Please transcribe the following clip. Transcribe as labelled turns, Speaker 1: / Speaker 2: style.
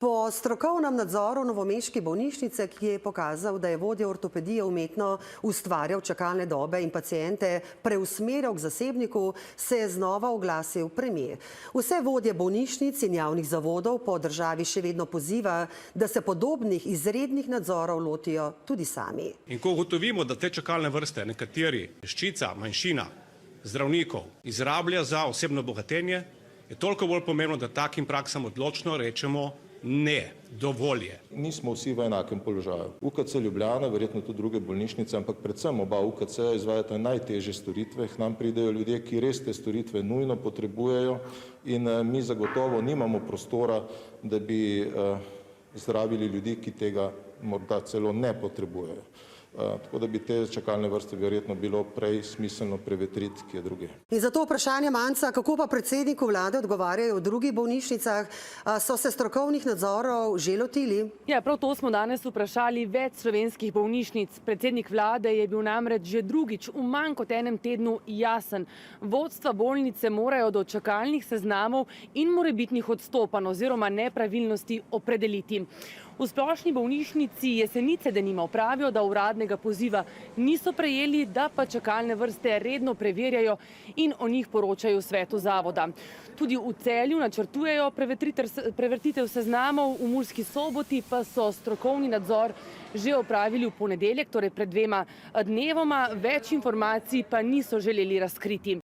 Speaker 1: Po strokovnem nadzoru novomeške bolnišnice, ki je pokazal, da je vodja ortopedije umetno ustvarjal čakalne dobe in paciente preusmerjal k zasebniku, se je znova oglasil premier. Vse vodje bolnišnic in javnih zavodov po državi še vedno poziva, da se podobnih izrednih nadzorov lotijo tudi sami.
Speaker 2: In ko ugotovimo, da te čakalne vrste nekateri, peščica, manjšina zdravnikov izrablja za osebno bogatenje, je toliko bolj pomembno, da takim praksam odločno rečemo ne, dovolj je.
Speaker 3: Nismo vsi v enakem položaju. UKC Ljubljana, verjetno tudi druge bolnišnice, ampak predvsem oba UKC izvajata najtežje storitve. K nam pridejo ljudje, ki res te storitve nujno potrebujejo in mi zagotovo nimamo prostora, da bi zdravili ljudi, ki tega morda celo ne potrebujejo. Tako da bi te čakalne vrste verjetno bilo prej smiselno prevetriti kje druge.
Speaker 1: In zato vprašanje Manca, kako pa predsedniku vlade odgovarjajo v drugih bolnišnicah, so se strokovnih nadzorov že lotili?
Speaker 4: Ja, prav to smo danes vprašali več slovenskih bolnišnic. Predsednik vlade je bil namreč že drugič v manj kot enem tednu jasen. Vodstva bolnice morajo do čakalnih seznamov in morebitnih odstopanj oziroma nepravilnosti opredeliti. V splošni bolnišnici Jesenice denimo pravijo, da uradnega poziva niso prejeli, da pa čakalne vrste redno preverjajo in o njih poročajo svetu zavoda. Tudi v Celju načrtujejo prevertitev seznamov, v Murski Soboti pa so strokovni nadzor že opravili v ponedeljek, torej pred 2 dnevoma, več informacij pa niso želeli razkriti.